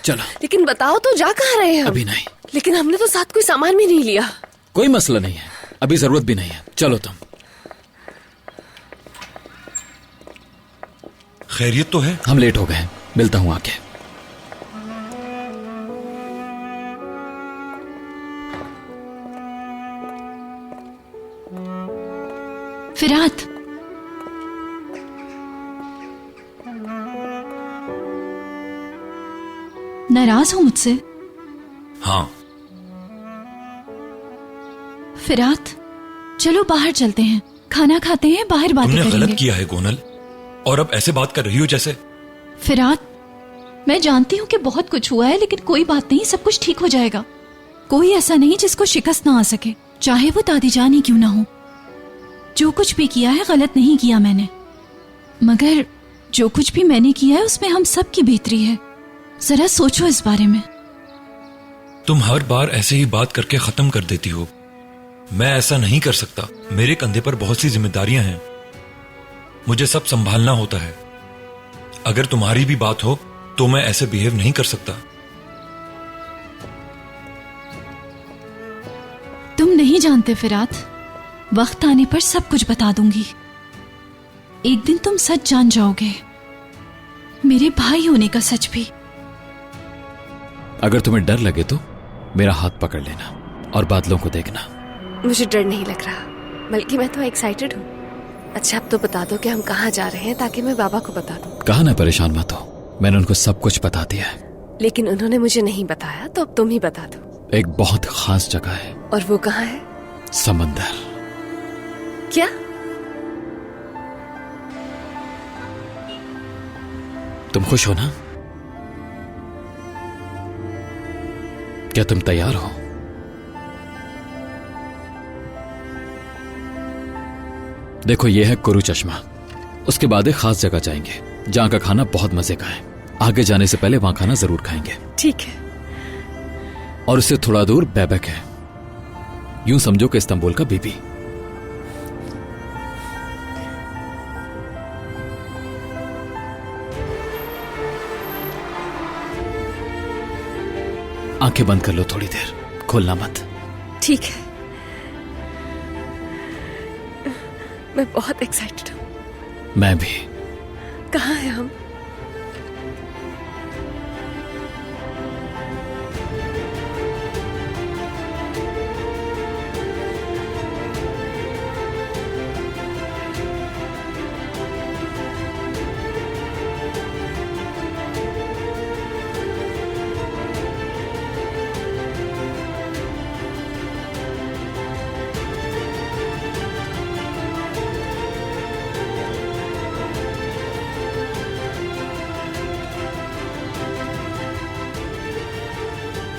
चलो। लेकिन बताओ तो, जा कहाँ रहे हैं हम? अभी नहीं। लेकिन हमने तो साथ कोई सामान भी नहीं लिया। कोई मसला नहीं है, अभी जरूरत भी नहीं है। चलो तुम। खैरियत तो है? हम लेट हो गए, मिलता हूं आके। फिरात, नाराज हो मुझसे? हाँ। फिरात, चलो बाहर चलते हैं, खाना खाते हैं, बाहर बातें तुमने करेंगे। गलत किया है गोनल, और अब ऐसे बात कर रही हो जैसे। फिरात, मैं जानती हूँ कि बहुत कुछ हुआ है, लेकिन कोई बात नहीं, सब कुछ ठीक हो जाएगा। कोई ऐसा नहीं जिसको शिकस्त ना आ सके, चाहे वो दादी जान ही क्यों ना हो। जो कुछ भी किया है गलत नहीं किया मैंने, मगर जो कुछ भी मैंने किया है उसमें हम सब की बेहतरी है। जरा सोचो इस बारे में। तुम हर बार ऐसे ही बात करके खत्म कर देती हो। मैं ऐसा नहीं कर सकता, मेरे कंधे पर बहुत सी जिम्मेदारियां हैं, मुझे सब संभालना होता है। अगर तुम्हारी भी बात हो तो मैं ऐसे बिहेव नहीं कर सकता। तुम नहीं जानते फिरात, वक्त आने पर सब कुछ बता दूंगी। एक दिन तुम सच जान जाओगे, मेरे भाई होने का सच भी। अगर तुम्हें डर लगे तो मेरा हाथ पकड़ लेना और बादलों को देखना। मुझे डर नहीं लग रहा, बल्कि मैं तो एक्साइटेड हूँ। अच्छा, अब तो बता दो कि हम कहाँ जा रहे हैं, ताकि मैं बाबा को बता दूँ। कहा ना परेशान मत हो, मैंने उनको सब कुछ बता दिया है। लेकिन उन्होंने मुझे नहीं बताया, तो अब तुम ही बता दो। एक बहुत खास जगह है। और वो कहाँ है? समंदर। क्या? तुम खुश हो ना? क्या तुम तैयार हो? देखो, यह है कुरु चश्मा। उसके बाद एक खास जगह जाएंगे जहां का खाना बहुत मजे का है। आगे जाने से पहले वहां खाना जरूर खाएंगे। ठीक है। और उससे थोड़ा दूर बैबक है, यूं समझो कि इस्तांबुल का बीबी। आंखें बंद कर लो थोड़ी देर, खोलना मत। ठीक है। मैं बहुत एक्साइटेड हूँ। मैं भी। कहाँ हैं हम?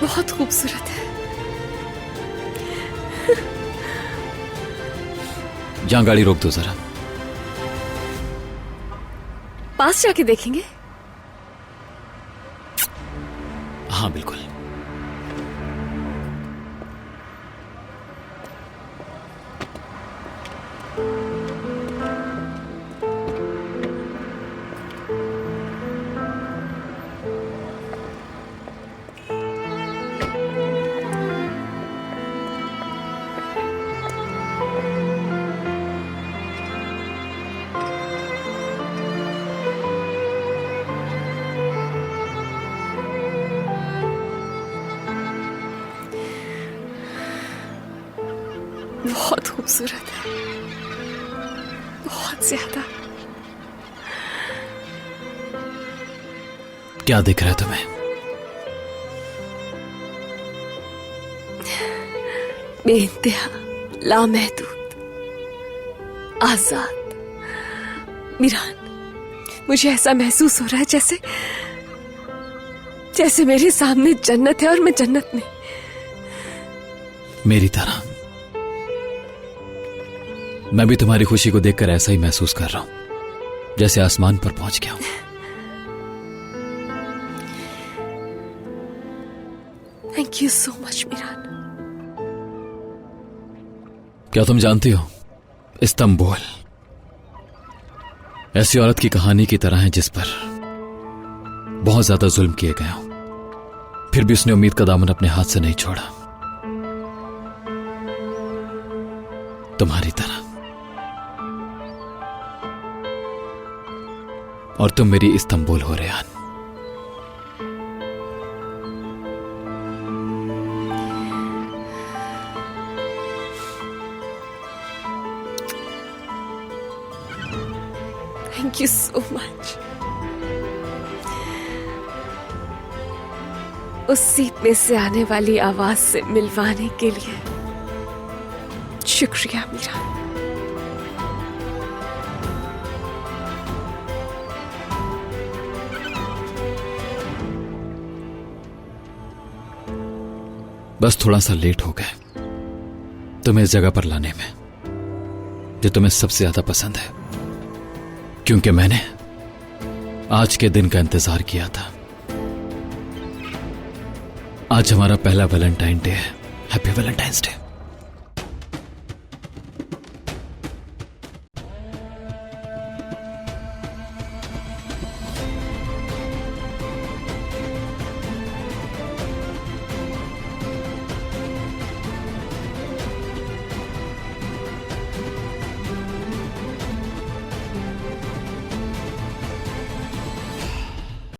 बहुत खूबसूरत है। यहां गाड़ी रोक दो जरा। पास जाके देखेंगे? हाँ बिल्कुल। बहुत खूबसूरत है, बहुत ज्यादा। क्या दिख रहा है तुम्हें? बेइंतहा, लामहदूद, आजाद, मीरान। मुझे ऐसा महसूस हो रहा है जैसे जैसे मेरे सामने जन्नत है और मैं जन्नत में। मेरी तरह मैं भी तुम्हारी खुशी को देखकर ऐसा ही महसूस कर रहा हूं, जैसे आसमान पर पहुंच गया हूं। Thank you so much Meeran. क्या तुम जानती हो, इस्तांबुल ऐसी औरत की कहानी की तरह है जिस पर बहुत ज्यादा जुल्म किए गए हों, फिर भी उसने उम्मीद का दामन अपने हाथ से नहीं छोड़ा, तुम्हारी तरह। और तुम मेरी इस्तंबुल हो Rehan. Thank you so much. उस सीट में से आने वाली आवाज से मिलवाने के लिए शुक्रिया मीरा। बस थोड़ा सा लेट हो गए तुम्हें इस जगह पर लाने में जो तुम्हें सबसे ज्यादा पसंद है, क्योंकि मैंने आज के दिन का इंतजार किया था। आज हमारा पहला वैलेंटाइन डे है। Happy Valentine's day.